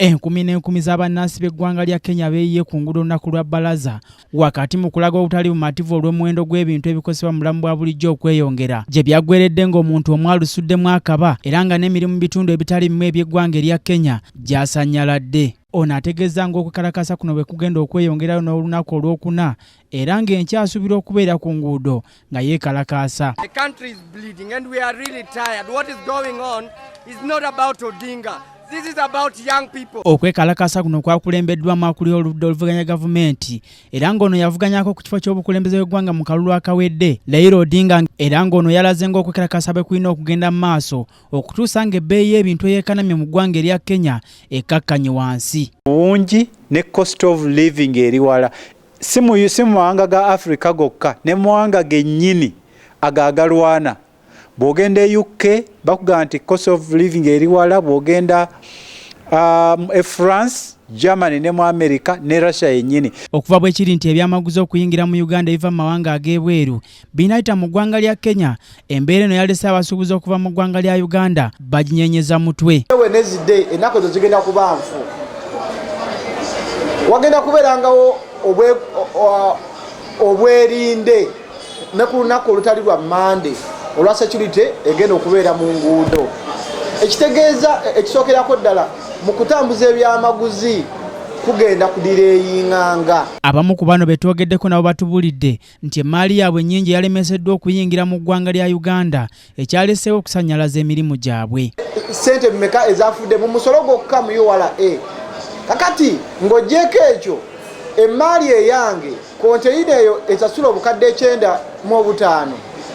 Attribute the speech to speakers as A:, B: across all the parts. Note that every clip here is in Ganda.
A: Enkumi n'enkumi z'abannansi b'eggwanga lya Kenya beeyiye ku nguudo olunaku lwa bbalaza wakati mu kulaga obutali bumativu olw'omuwendo gw'ebintu ebikosebwa mu bulamu bwa bulijjo okweyongera gye byaggweredde ng'omuntu omu alusuddemu akaba era nga n'emirimu mu bitundu ebitali bimu eby'eggwanga erya Kenya gyasanyaladde. Ono ategeeza ng'okukalakasa kuno bwe kugenda okweyongerayo n'olunaku olwokuna era ng'enkya asuubira okubeera ku nguudo nga yeekalakaasa.
B: The country is bleeding and we are really tired. What is going on is not about Odinga. This is about young people.
A: Okwekalakasa kuno kwakulembeddwamu akuli oludda oluvuganya gavumenti era ng'ono yavuganyako ku kifo ky'obukulembeze bw'eggwanga mu kalulu akawedde Raila Odinga era ng'ono yalaze ng'okwekalakasa bwe kulina okugenda mu maaso okutuusa ng'ebbeeyi y'ebintu eyeekanamye mu ggwanga erya Kenya ekkakkanye wansi.
C: Bungi ne cost of living eri wala si mu mawanga ga Africa gokka ne mu mawanga gennyini agaagalwana. Bw'ogenda e UK bakugamba nti cost of living eri wala, bw'ogenda France, Germany ne mu America ne Russia yennyini.
A: Okuva bwe kiri nti ebyamaguzi okuyingira mu Uganda ebiva mu mawanga ag'ebweru binayita mu ggwanga lya Kenya, embeera eno yalese abasuubuzi okuva mu ggwanga lya Uganda baginyenyeza mutwe.
D: Wednesday ennaku ezo zigenda kuba nfu. Wagenda kubeerangawo obwerinde ne ku lunaku olutali lwa Monday olwa security egenda okubeera mu nguudo. Ekitegeeza ekisookerako ddala mu kutambuza ebyamaguzi kugenda kudireyinganga.
A: Abamu ku bano betwogeddeko nabo batubulidde nti emaali yaabwe nnyingi yalemeseddwa okuyingira mu ggwanga lya Uganda ekyaleseewo okusanyalaza emirimu gyabwe.
D: Ssente mmeka ezafudde mu musolo gwokka mu URA. Kakati ng'oggyeko ekyo emaali eyange konteyina eyo esasula obukadde 9.5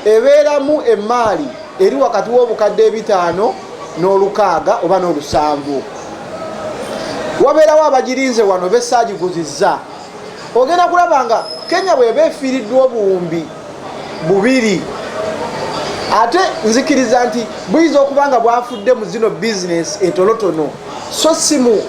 D: ebeeramu emaali eri wakati w'obukadde 5 n'olukaaga oba n'olusanvu. Wabeerawo abagirinze wano bessaagiguzizza. Ogenda kulaba nga Kenya bw'eba efiiriddwa obuwumbi 2 ate nzikiriza nti buyinza okuba nga bwafudde mu zino bizinesi entonotono so si mu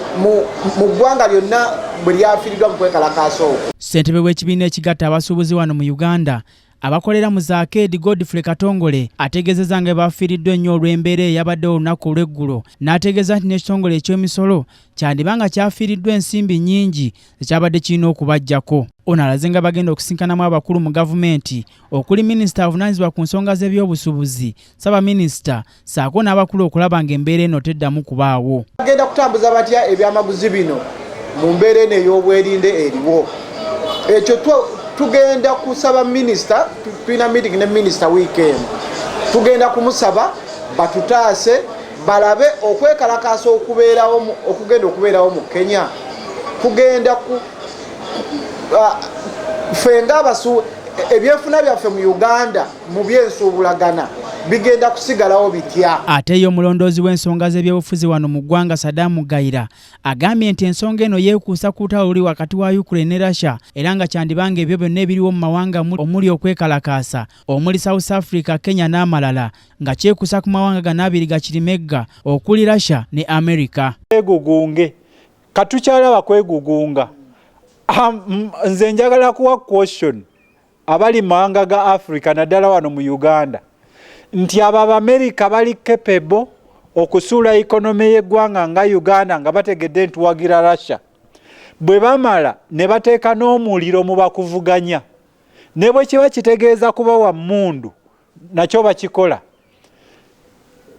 D: ggwanga lyonna bwe lyafiiriddwa mu kwekalakaasa okwo.
A: Ssentebe w'ekibiina ekigatta abasuubuzi wano mu Uganda abakolera mu Zaakedi Godfrey Katongole ategeezezza nga bafiiriddwa ennyo olw'embeera eyabaddewo olunaku olw'eggulo n'ategeeza nti n'ekitongole eky'emisolo kyandibanga kyafiiriddwa ensimbi nnyingi ekyabadde kirina okubaggyako. Ono alaze nga bagenda okusinkanamu abakulu mu gavumenti okuli minisita avunaanyizibwa ku nsonga z'ebyobusuubuzi, Ssaabaminisita ssaako n'abakulu okulaba ng'embeera eno teddamu kubaawo.
D: Bagenda kutambuza batya ebyamaguzi bino mu mbeera eno ey'obwerinde eriwo. Ekyo tugenda kusaba minisita, tulina meeting ne minisita weekend. Tugenda kumusaba batutaase balabe okwekalakaasa okugenda okubeerawo mu Kenya. Kugenda fenga ebyefuna byaffe mu Uganda mu byensuubulagana bigenda kusigalawo bitya.
A: Ate ye omulondoozi w'ensonga z'ebyobufuzi wano mu ggwanga Saddam Gayira agambye nti ensonga eno yeekuusa ku lutalo oluli wakati wa Ukraine ne Russia era nga kyandibanga ebyo byonna ebiriwo mu mawanga omuli okwekalakaasa omuli South Africa, Kenya n'amalala nga kyekuusa ku mawanga gano abiri gakirimegga okuli Russia ne America.
C: Kwegugunge katukyalaba kwegugunga. Nze njagala kuwa question abali mawanga ga Africa naddala wano mu Uganda nti aba America bali capable okusuula economy y'eggwanga nga Uganda nga bategedde nti wagira Russia bwe bamala ne bateeka n'omuliro mu bakuvuganya ne bwe kiba kitegeeza kuba wa mmundu nakyo bakikola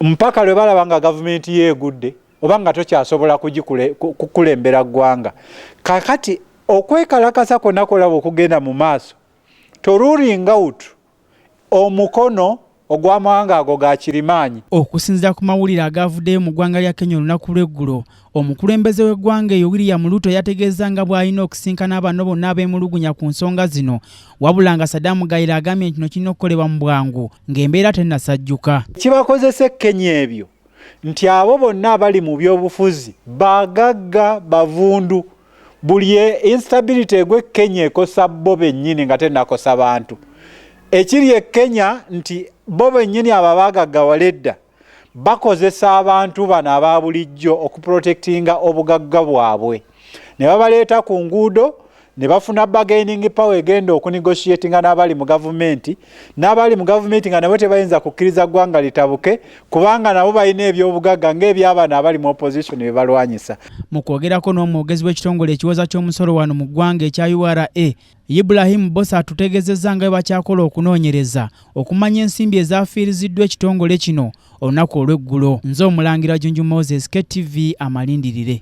C: mpaka lwe balaba nga gavumenti yeegudde oba nga tokyasobola kukulembera ggwanga. Kakati okwekalakasa kwonna kolaba okugenda mu maaso torulinga out omukono ogw'amawanga ago ga kirimaanyi.
A: Okusinziira ku mawulire agavuddeyo mu ggwanga lya Kenya olunaku lw'eggulo, omukulembeze w'eggwanga eyo William Ruto yategeeza nga bw'alina okusinkana abano bonna abeemulugunya ku nsonga zino wabula nga Saddam Gayira agambye nti kino kirina okukolebwa mu bwangu ng'embeera tennasajjuka.
C: Kibakozesa Kenya ebyo nti abo bonna abali mu byobufuzi bagagga bavundu. Buli instability egwe Kenya ekosa bo bennyini nga tennakosa bantu. Ekiri e Kenya nti bo bennyini ababagagga waledda bakozesa abantu bano aba bulijjo okuprotectinga obugagga bwabwe. Ne babaleeta ku nguudo ne bafuna bargaining power egenda okunegotiatinga n'abali mu gavumenti n'abali mu gavumenti nga nabo tebayinza kukkiriza ggwanga litabuke kubanga nabo balina ebyobugagga ng'eby'abaana abali mu opposition bye balwanyisa.
A: Mu kwogerako n'omwogezi w'ekitongole ekiwoza ky'omusolo wano mu ggwanga ekya URA Ibrahim Bosa atutegeezezza nga bwe bakyakola okunoonyereza okumanya ensimbi ezaafiiriziddwa ekitongole kino olunaku olw'eggulo. Nze Omulangira Junju Moses, KTV amalindirire.